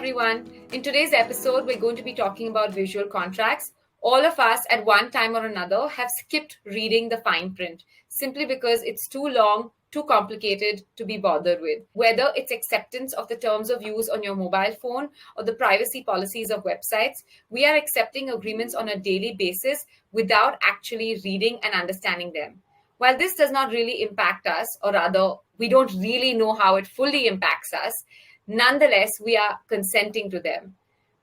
everyone. In today's episode, we're going to be talking about visual contracts. All of us at one time or another have skipped reading the fine print simply because it's too long, too complicated to be bothered with. Whether it's acceptance of the terms of use on your mobile phone or the privacy policies of websites, we are accepting agreements on a daily basis without actually reading and understanding them. While this does not really impact us, or rather, we don't really know how it fully impacts us, nonetheless, we are consenting to them.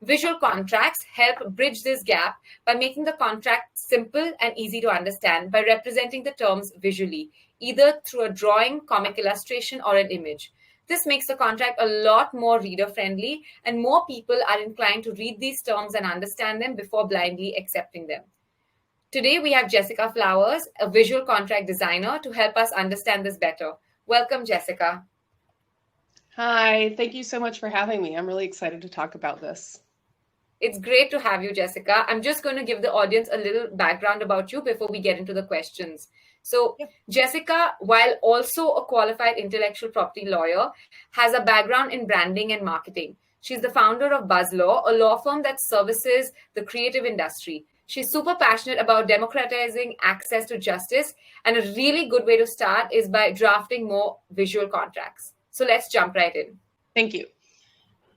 Visual contracts help bridge this gap by making the contract simple and easy to understand by representing the terms visually, either through a drawing, comic illustration, or an image. This makes the contract a lot more reader-friendly, and more people are inclined to read these terms and understand them before blindly accepting them. Today, we have Jessica Flowers, a visual contract designer, to help us understand this better. Welcome, Jessica. Hi, thank you so much for having me. I'm really excited to talk about this. It's great to have you, Jessica. I'm just going to give the audience a little background about you before we get into the questions. So, Jessica, while also a qualified intellectual property lawyer, has a background in branding and marketing. She's the founder of Buzz Law, a law firm that services the creative industry. She's super passionate about democratizing access to justice, and a really good way to start is by drafting more visual contracts. So let's jump right in. Thank you.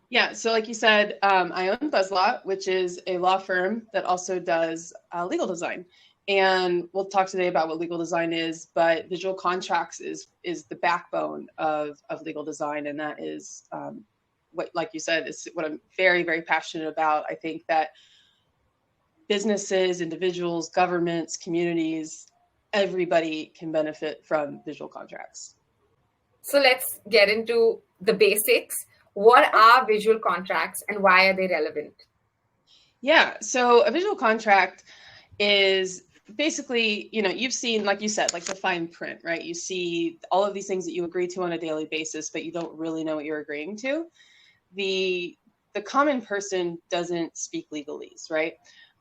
Yeah, so like you said, I own Buzz Law, which is a law firm that also does legal design. And we'll talk today about what legal design is, but visual contracts is the backbone of legal design. And that is what, like you said, is what I'm very, very passionate about. I think that businesses, individuals, governments, communities, everybody can benefit from visual contracts. So let's get into the basics. What are visual contracts and why are they relevant? Yeah, so a visual contract is basically, you've seen, like you said, like the fine print, right? You see all of these things that you agree to on a daily basis, but you don't really know what you're agreeing to. The common person doesn't speak legalese, right?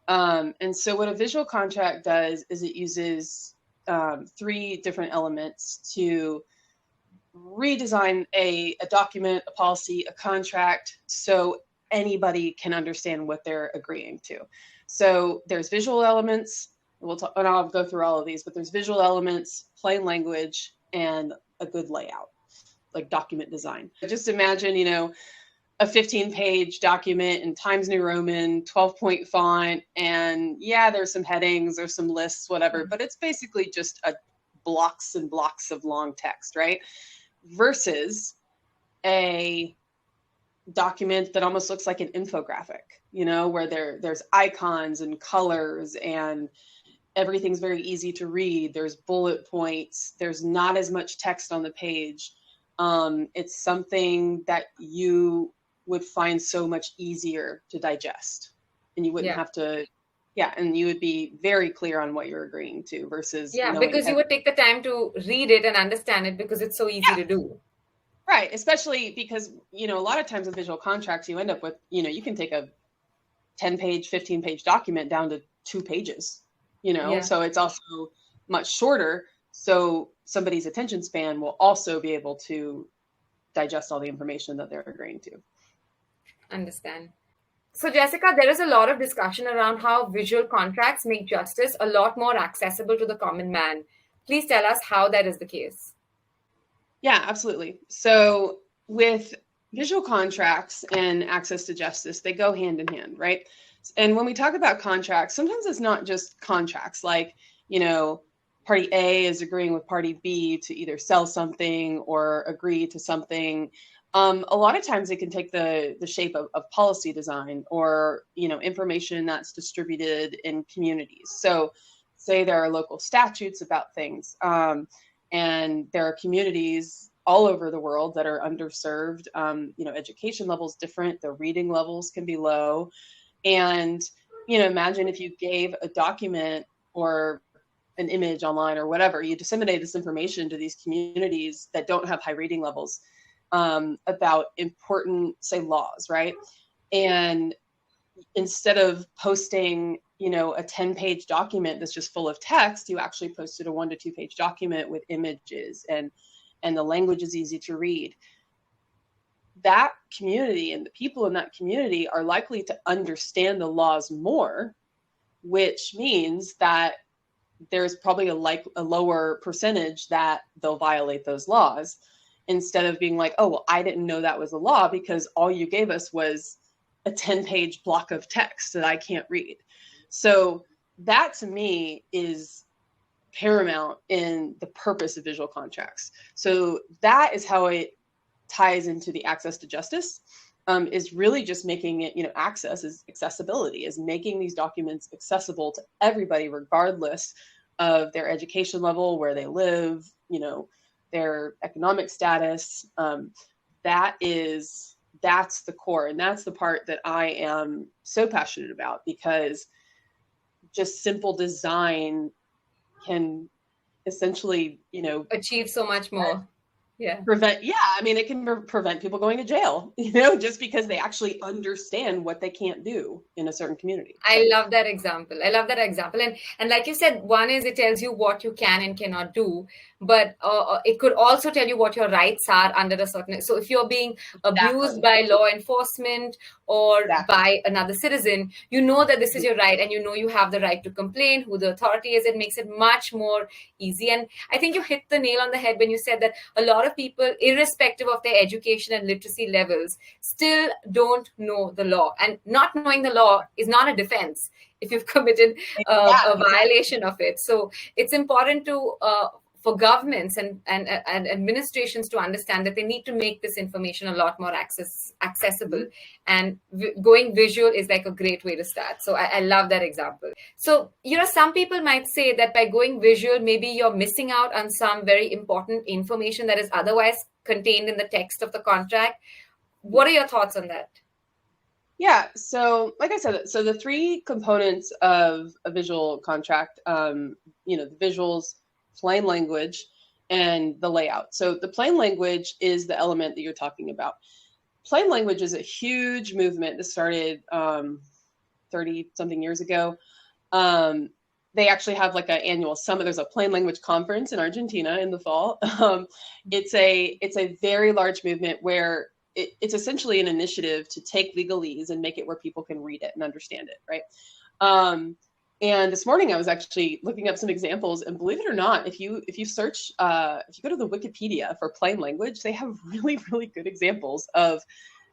And so what a visual contract does is it uses three different elements to redesign a document, a policy, a contract, so anybody can understand what they're agreeing to. So there's visual elements, and I'll go through all of these, but there's visual elements, plain language, and a good layout, like document design. Just imagine, a 15-page document in Times New Roman, 12-point font, and yeah, there's some headings, there's some lists, whatever, but it's basically just blocks and blocks of long text, right? Versus a document that almost looks like an infographic, where there's icons and colors and everything's very easy to read. There's bullet points. There's not as much text on the page. It's something that you would find so much easier to digest, and you wouldn't have to. Yeah, and you would be very clear on what you're agreeing to versus... because you would take the time to read it and understand it because it's so easy to do. Right, especially because, a lot of times with visual contracts, you end up with, you can take a 10-page, 15-page document down to 2 pages, so it's also much shorter. So somebody's attention span will also be able to digest all the information that they're agreeing to. Understand. So, Jessica, there is a lot of discussion around how visual contracts make justice a lot more accessible to the common man. Please tell us how that is the case. Yeah, absolutely. So with visual contracts and access to justice, they go hand in hand, right? And when we talk about contracts, sometimes it's not just contracts, like, party A is agreeing with party B to either sell something or agree to something. A lot of times it can take the shape of policy design or, information that's distributed in communities. So say there are local statutes about things, and there are communities all over the world that are underserved. Education levels different, their reading levels can be low. And, imagine if you gave a document or an image online or whatever, you disseminate this information to these communities that don't have high reading levels. About important, say, laws, right? And instead of posting, a 10-page document that's just full of text, you actually posted a 1 to 2 page document with images and the language is easy to read. that community and the people in that community are likely to understand the laws more, which means that there's probably a lower percentage that they'll violate those laws, instead of being like, oh, well, I didn't know that was a law because all you gave us was a 10-page block of text that I can't read. So that to me is paramount in the purpose of visual contracts. So that is how it ties into the access to justice, is really just making it, access is accessibility, is making these documents accessible to everybody, regardless of their education level, where they live, their economic status. That's the core. And that's the part that I am so passionate about, because just simple design can essentially, achieve so much more. Yeah. It can prevent people going to jail, just because they actually understand what they can't do in a certain community. I love that example. And like you said, one is it tells you what you can and cannot do, but it could also tell you what your rights are under a certain. So if you're being abused by law enforcement or by another citizen, you know that this is your right, and you have the right to complain, who the authority is. It makes it much more easy. And I think you hit the nail on the head when you said that a lot of people, irrespective of their education and literacy levels, still don't know the law. And not knowing the law is not a defense if you've committed a violation of it. So it's important to for governments and administrations to understand that they need to make this information a lot more accessible. And going visual is like a great way to start. So I love that example. So, some people might say that by going visual, maybe you're missing out on some very important information that is otherwise contained in the text of the contract. What are your thoughts on that? Yeah, so like I said, so the three components of a visual contract, the visuals, plain language, and the layout. So the plain language is the element that you're talking about. Plain language is a huge movement that started 30-something years ago. They actually have like an annual summit. There's a plain language conference in Argentina in the fall. It's a very large movement where it's essentially an initiative to take legalese and make it where people can read it and understand it, right? And this morning I was actually looking up some examples, and believe it or not, if you search, if you go to the Wikipedia for plain language, they have really, really good examples of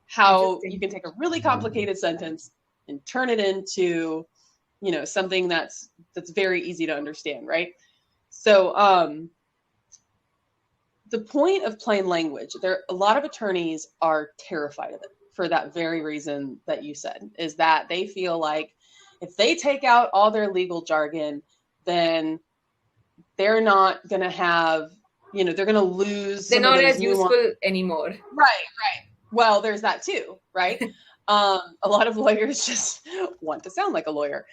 how you can take a really complicated sentence and turn it into, something that's very easy to understand, right? So the point of plain language, a lot of attorneys are terrified of it for that very reason that you said, is that they feel like if they take out all their legal jargon, then they're not going to have, they're going to lose. They're not as useful anymore. Right. Well, there's that too, right? A lot of lawyers just want to sound like a lawyer,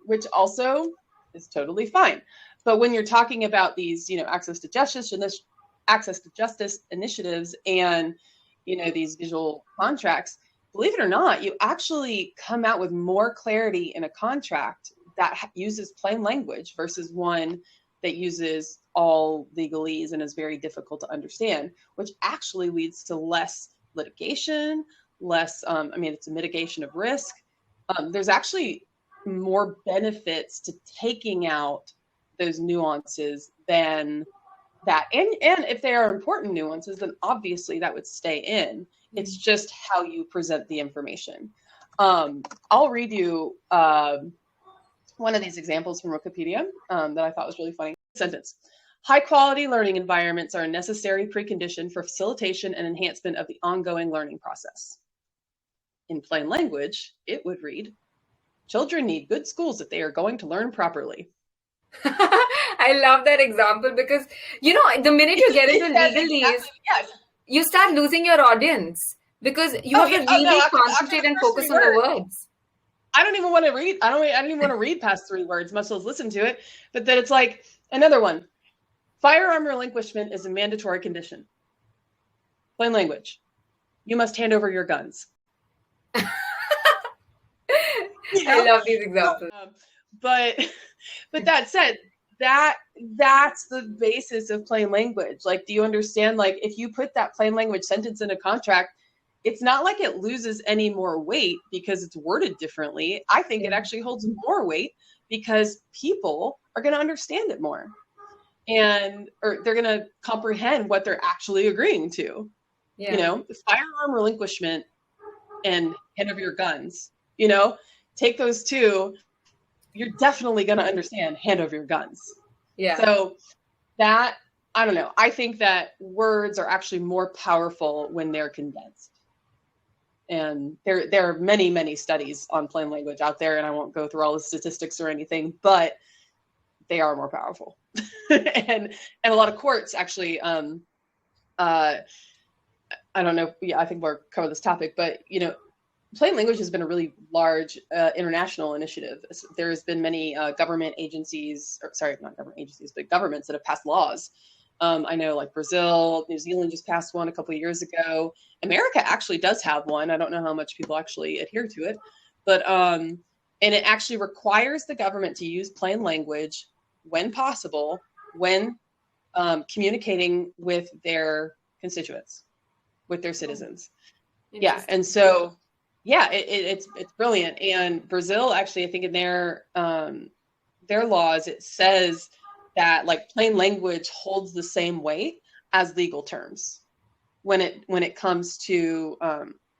which also is totally fine. But when you're talking about these, access to justice initiatives and, these visual contracts, believe it or not, you actually come out with more clarity in a contract that uses plain language versus one that uses all legalese and is very difficult to understand, which actually leads to less litigation, less, it's a mitigation of risk. There's actually more benefits to taking out those nuances than that. And if they are important nuances, then obviously that would stay in. It's just how you present the information. I'll read you one of these examples from Wikipedia that I thought was really funny. Sentence: high quality learning environments are a necessary precondition for facilitation and enhancement of the ongoing learning process. In plain language, it would read, children need good schools if they are going to learn properly. I love that example because, the minute you get into legalese, you start losing your audience because you have to really concentrate and focus on the words. I don't even want to read. I don't even want to read past 3 words, much less listen to it. But then it's like another one. Firearm relinquishment is a mandatory condition. Plain language. You must hand over your guns. I love these examples. But that said, that's the basis of plain language. Like, do you understand? Like, if you put that plain language sentence in a contract, it's not like it loses any more weight because it's worded differently. I think it actually holds more weight because people are going to understand it more, or they're going to comprehend what they're actually agreeing to. Yeah. You know, firearm relinquishment and hand over your guns, take those two, you're definitely going to understand hand over your guns. Yeah. So that, I don't know. I think that words are actually more powerful when they're condensed. And there are many, many studies on plain language out there, and I won't go through all the statistics or anything, but they are more powerful. and a lot of courts actually, I don't know. Yeah, I think we'll cover this topic, but plain language has been a really large international initiative. There's been many government agencies, or sorry, not government agencies, but governments that have passed laws. I know like Brazil, New Zealand just passed one a couple of years ago. America actually does have one. I don't know how much people actually adhere to it, but and it actually requires the government to use plain language when possible, when communicating with their constituents, with their citizens. Yeah, and so yeah, it's brilliant. And Brazil actually, I think in their laws, it says that like plain language holds the same weight as legal terms when it comes to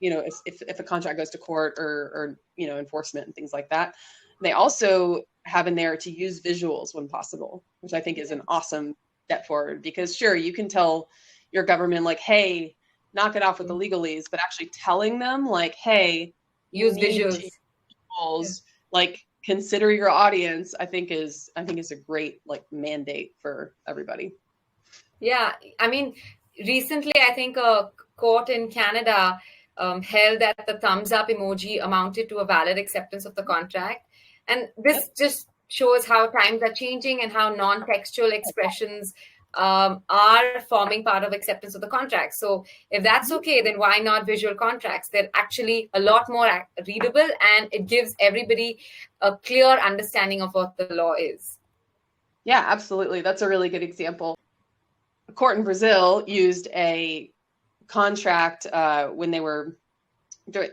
if a contract goes to court or enforcement and things like that. They also have in there to use visuals when possible, which I think is an awesome step forward, because sure, you can tell your government like, hey, knock it off with the legalese, but actually telling them like, hey, use visuals, like consider your audience, I think is a great like mandate for everybody. Yeah, I mean, recently I think a court in Canada held that the thumbs up emoji amounted to a valid acceptance of the contract, and this just shows how times are changing and how non-textual expressions are forming part of acceptance of the contract. So if that's okay, then why not visual contracts? They're actually a lot more readable, and it gives everybody a clear understanding of what the law is. Yeah, absolutely. That's a really good example. A court in Brazil used a contract when they were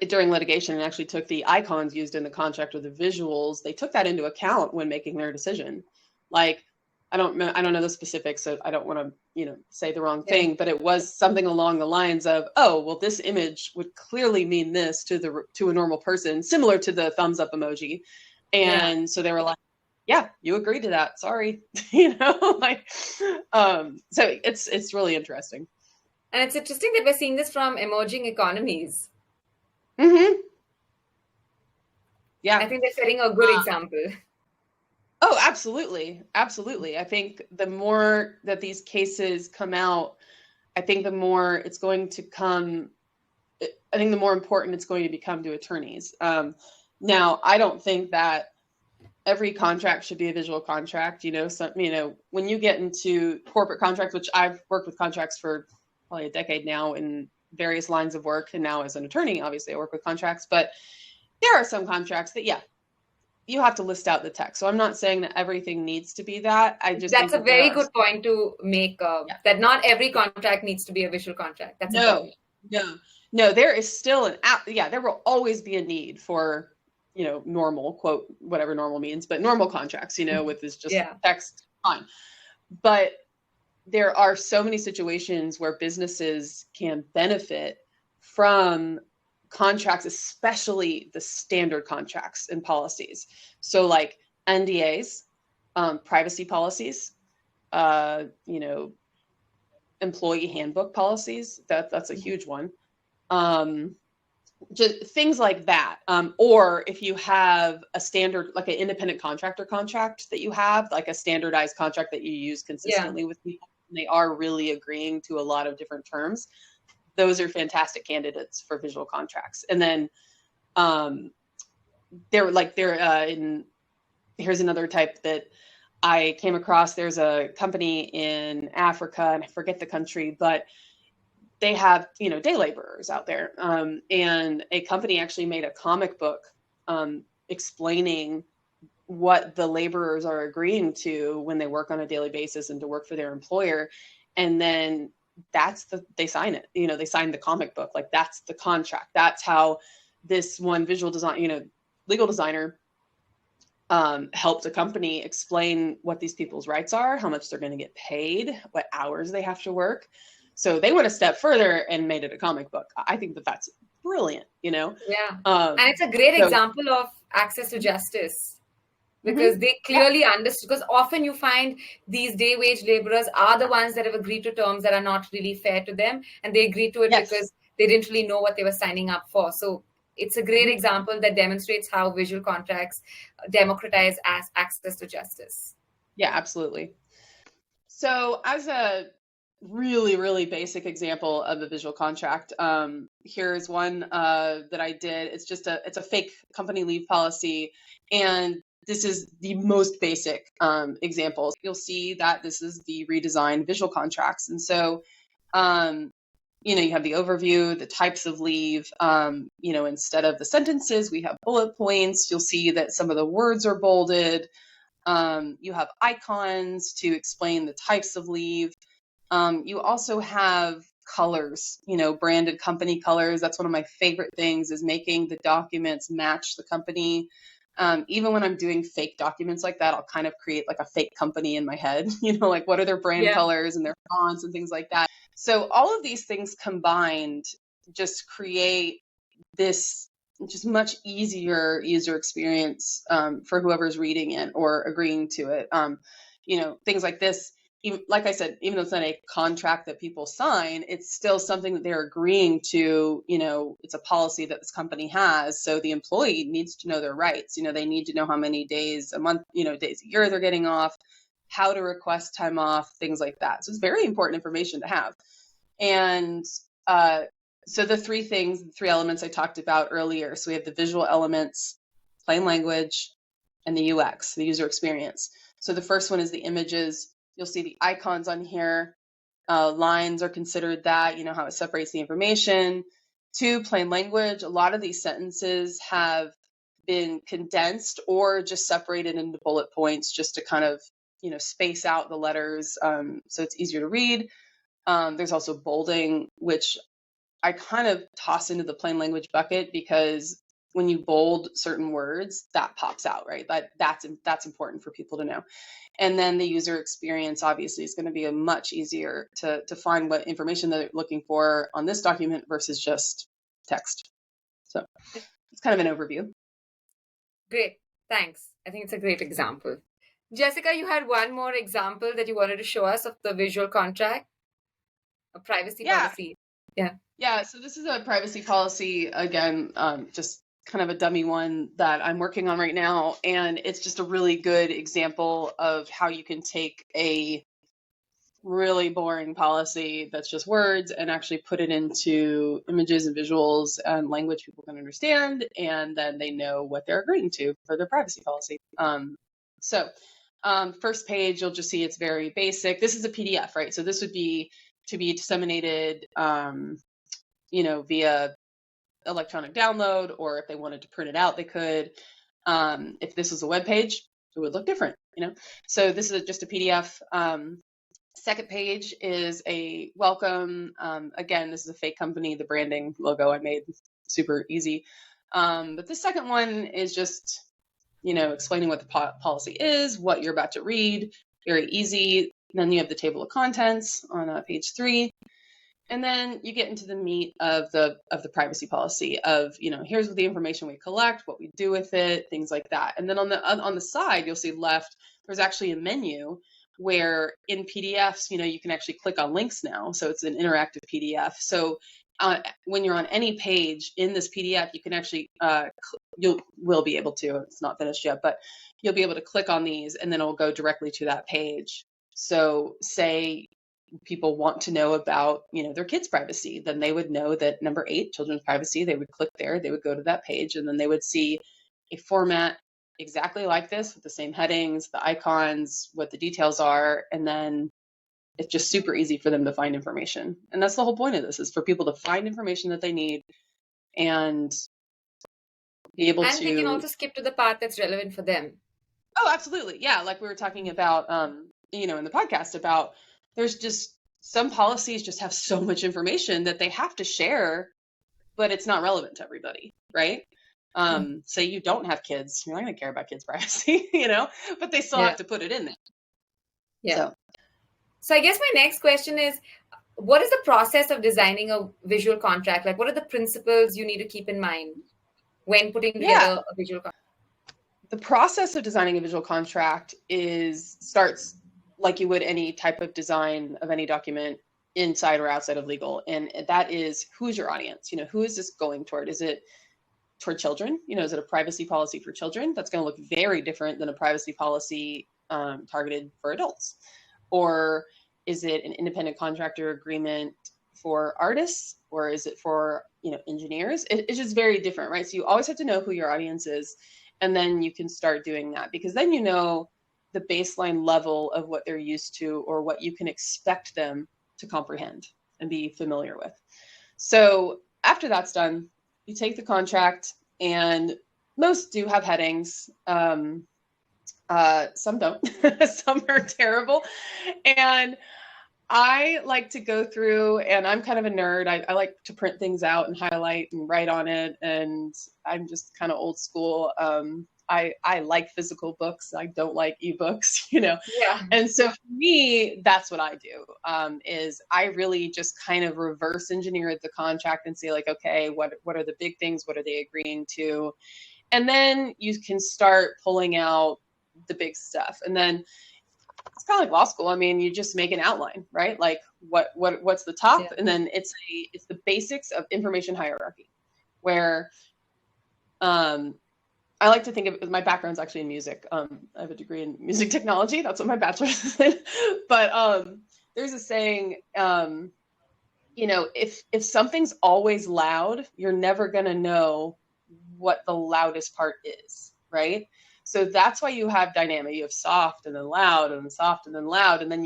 during litigation, and actually took the icons used in the contract or the visuals. They took that into account when making their decision. Like, I don't know the specifics, so I don't want to, say the wrong thing, but it was something along the lines of, oh, well, this image would clearly mean this to a normal person, similar to the thumbs up emoji. And so they were like, yeah, you agreed to that. Sorry. So it's really interesting. And it's interesting that we're seeing this from emerging economies. Mm-hmm. Yeah. I think they're setting a good example. Oh, absolutely. Absolutely. I think the more that these cases come out, I think the more it's going to come, I think the more important it's going to become to attorneys. Now, I don't think that every contract should be a visual contract. When you get into corporate contracts, which I've worked with contracts for probably a decade now in various lines of work, and now as an attorney, obviously I work with contracts, but there are some contracts that, you have to list out the text. So I'm not saying that everything needs to be that. I just that's a very good point to make. That not every contract needs to be a visual contract. That's no. There is still there will always be a need for normal, quote, whatever normal means, but normal contracts. With this just text, fine. But there are so many situations where businesses can benefit from contracts, especially the standard contracts and policies. So like NDAs, privacy policies, employee handbook policies. That's a huge one. Just things like that. Or if you have a standard, like an independent contractor contract that you have, like a standardized contract that you use consistently with people, and they are really agreeing to a lot of different terms. Those are fantastic candidates for visual contracts. And then here's another type that I came across. There's a company in Africa, and I forget the country, but they have, day laborers out there. And a company actually made a comic book explaining what the laborers are agreeing to when they work on a daily basis and to work for their employer. And then they sign it. They sign the comic book. Like, that's the contract. That's how this one visual design, legal designer helped a company explain what these people's rights are, how much they're going to get paid, what hours they have to work. So they went a step further and made it a comic book. I think that that's brilliant, Yeah. And it's a great example of access to justice, because they clearly understood. Because often you find these day wage laborers are the ones that have agreed to terms that are not really fair to them, and they agreed to it because they didn't really know what they were signing up for. So it's a great example that demonstrates how visual contracts democratize access to justice. Yeah, absolutely. So as a really, really basic example of a visual contract, here's one that I did. It's a fake company leave policy, and this is the most basic example. You'll see that this is the redesigned visual contracts. And so, you have the overview, the types of leave, instead of the sentences, we have bullet points. You'll see that some of the words are bolded. You have icons to explain the types of leave. You also have colors, branded company colors. That's one of my favorite things, is making the documents match the company. Even when I'm doing fake documents like that, I'll kind of create like a fake company in my head, like what are their brand colors and their fonts and things like that. So all of these things combined just create this just much easier user experience for whoever's reading it or agreeing to it. Things like this, even, like I said, even though it's not a contract that people sign, it's still something that they're agreeing to. It's a policy that this company has. So the employee needs to know their rights. They need to know how many days a month, days a year they're getting off, how to request time off, things like that. So it's very important information to have. And so the three elements I talked about earlier. So we have the visual elements, plain language, and the UX, the user experience. So the first one is the images. You'll see the icons on here. Lines are considered that, how it separates the information. 2, plain language. A lot of these sentences have been condensed or just separated into bullet points just to kind of, space out the letters so it's easier to read. There's also bolding, which I kind of toss into the plain language bucket, because when you bold certain words, that pops out, right? That's important for people to know. And then the user experience obviously is going to be much easier to find what information they're looking for on this document versus just text. So it's kind of an overview. Great. Thanks. I think it's a great example. Jessica, you had one more example that you wanted to show us of the visual contract, a privacy policy. Yeah. So this is a privacy policy, again, just kind of a dummy one that I'm working on right now. And it's just a really good example of how you can take a really boring policy that's just words and actually put it into images and visuals and language people can understand, and then they know what they're agreeing to for their privacy policy. First page, you'll just see it's very basic. This is a PDF, right? So this would be to be disseminated, via electronic download, or if they wanted to print it out, they could. If this was a web page, it would look different, So this is just a PDF. Second page is a welcome. Again, this is a fake company. The branding logo I made super easy. But the second one is just, explaining what the policy is, what you're about to read. Very easy. Then you have the table of contents on page 3. And then you get into the meat of the privacy policy of, here's the information we collect, what we do with it, things like that. And then on the side, you'll see left, there's actually a menu where in PDFs, you can actually click on links now. So it's an interactive PDF. So when you're on any page in this PDF, you can actually, will be able to, it's not finished yet, but you'll be able to click on these and then it'll go directly to that page. So say people want to know about, their kids' privacy, then they would know that number 8, children's privacy, they would click there, they would go to that page, and then they would see a format exactly like this with the same headings, the icons, what the details are, and then it's just super easy for them to find information. And that's the whole point of this, is for people to find information that they need and be able to... And they can also skip to the part that's relevant for them. Oh, absolutely. Yeah, like we were talking about, in the podcast about, there's just some policies just have so much information that they have to share, but it's not relevant to everybody, right? Say you don't have kids, you're not going to care about kids' privacy, but they still have to put it in there. Yeah. So I guess my next question is, what is the process of designing a visual contract? Like, what are the principles you need to keep in mind when putting together a visual contract? The process of designing a visual contract starts like you would any type of design of any document inside or outside of legal. And that is, who's your audience? Who is this going toward? Is it toward children? Is it a privacy policy for children? That's going to look very different than a privacy policy targeted for adults. Or is it an independent contractor agreement for artists? Or is it for, engineers? It's just very different, right? So you always have to know who your audience is. And then you can start doing that, because then the baseline level of what they're used to or what you can expect them to comprehend and be familiar with. So after that's done, you take the contract, and most do have headings. Some don't. Some are terrible. And I like to go through, and I'm kind of a nerd. I like to print things out and highlight and write on it. And I'm just kind of old school. I like physical books. I don't like ebooks, Yeah. And so for me, that's what I do, is I really just kind of reverse engineer the contract and say, like, okay, what are the big things? What are they agreeing to? And then you can start pulling out the big stuff. And then it's kind of like law school. I mean, you just make an outline, right? Like what's the top? Yeah. And then it's the basics of information hierarchy, where I like to think of my background's actually in music. I have a degree in music technology. That's what my bachelor's is in. But there's a saying, if something's always loud, you're never going to know what the loudest part is, right? So that's why you have dynamic. You have soft and then loud and soft and then loud, and then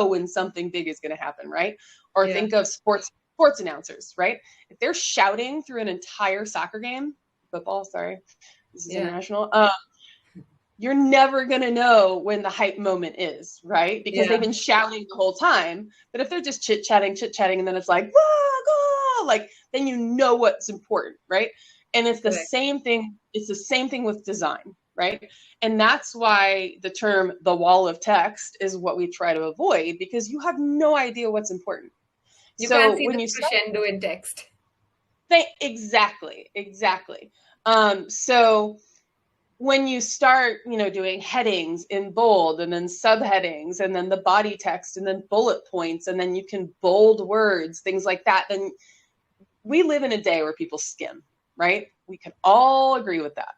when something big is going to happen, right? Or think of sports announcers, right? If they're shouting through an entire soccer game, football, sorry, this is international, you're never going to know when the hype moment is, right? Because they've been shouting the whole time. But if they're just chit-chatting, and then it's like, then what's important, right? And it's the same thing. It's the same thing with design, right? And that's why the term the wall of text is what we try to avoid, because you have no idea what's important. You can't see the crescendo in text. Exactly. So when you start, doing headings in bold and then subheadings and then the body text and then bullet points, and then you can bold words, things like that, then we live in a day where people skim, right? We can all agree with that.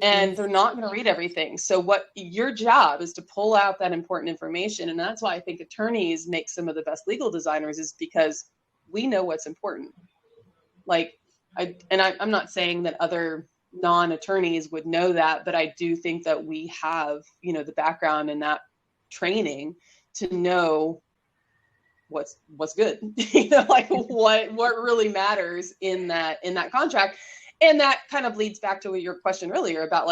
And they're not going to read everything. So what your job is to pull out that important information. And that's why I think attorneys make some of the best legal designers, is because we know what's important. I'm not saying that other non-attorneys would know that, but I do think that we have, the background and that training to know what's good, what really matters in that contract. And that kind of leads back to your question earlier about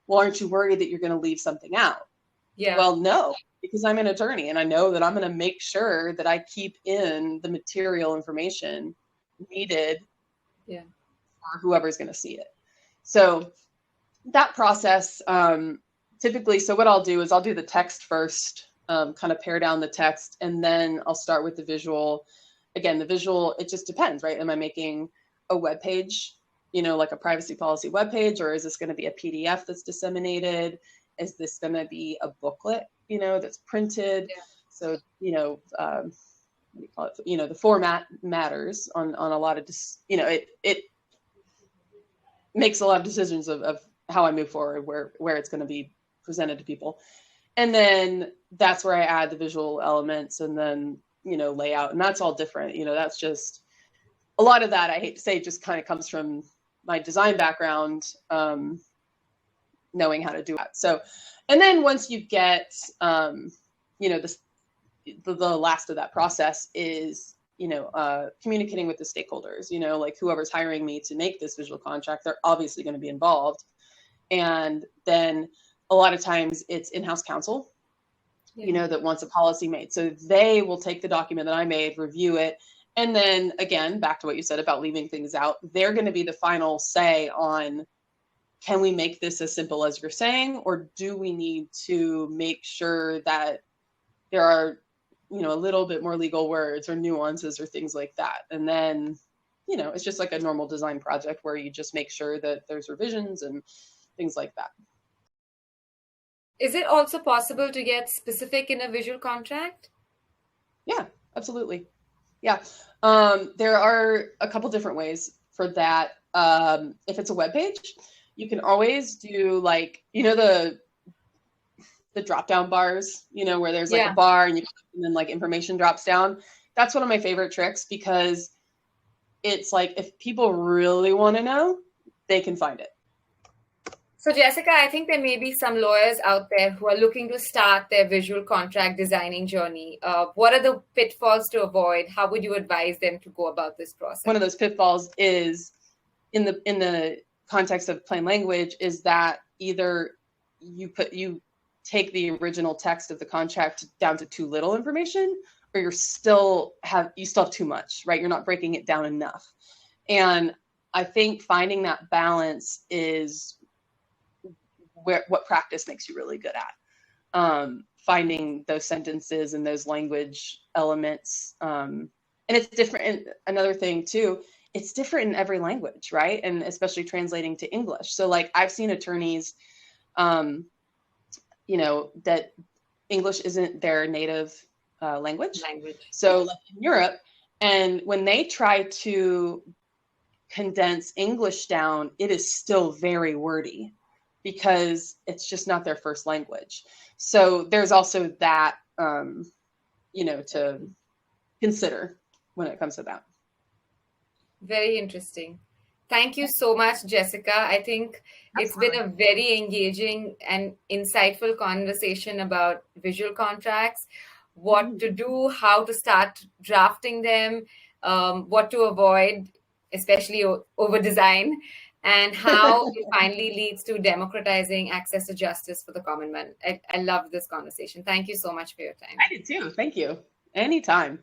aren't you worried that you're going to leave something out? Yeah. Well, no, because I'm an attorney and I know that I'm going to make sure that I keep in the material information needed for whoever's going to see it. So that process, typically, so what I'll do is I'll do the text first, kind of pare down the text, and then I'll start with the visual. Again, the visual, it just depends, right? Am I making a web page, like a privacy policy web page, or is this going to be a PDF that's disseminated? Is this going to be a booklet, that's printed? Yeah. So, what do you call it? The format matters on a lot of, it makes a lot of decisions of how I move forward, where it's going to be presented to people. And then that's where I add the visual elements, and then, layout, and that's all different. That's just a lot of that, I hate to say, just kind of comes from my design background, knowing how to do that. So, and then once you get, the last of that process is, communicating with the stakeholders, whoever's hiring me to make this visual contract, they're obviously going to be involved. And then a lot of times it's in-house counsel. that wants a policy made. So they will take the document that I made, review it, and then again, back to what you said about leaving things out, they're going to be the final say on, can we make this as simple as you're saying, or do we need to make sure that there are, a little bit more legal words or nuances or things like that. And then, it's just like a normal design project where you just make sure that there's revisions and things like that. Is it also possible to get specific in a visual contract? Yeah, absolutely. Yeah. There are a couple different ways for that. If it's a web page, you can always do the drop down bars, where there's like a bar and then like information drops down. That's one of my favorite tricks, because it's like, if people really want to know, they can find it. So Jessica, I think there may be some lawyers out there who are looking to start their visual contract designing journey. What are the pitfalls to avoid? How would you advise them to go about this process? One of those pitfalls is in the context of plain language, is that either you take the original text of the contract down to too little information, or you still have too much, right? You're not breaking it down enough. And I think finding that balance is what practice makes you really good at. Finding those sentences and those language elements. And it's different. And another thing too, it's different in every language, right? And especially translating to English. So like, I've seen attorneys, that English isn't their native language. So like in Europe, and when they try to condense English down, it is still very wordy, because it's just not their first language. So there's also that, to consider when it comes to that. Very interesting. Thank you so much, Jessica. I think it's been a very engaging and insightful conversation about visual contracts, what to do, how to start drafting them, what to avoid, especially over design, and how it finally leads to democratizing access to justice for the common man. I love this conversation. Thank you so much for your time. I did too. Thank you. Anytime.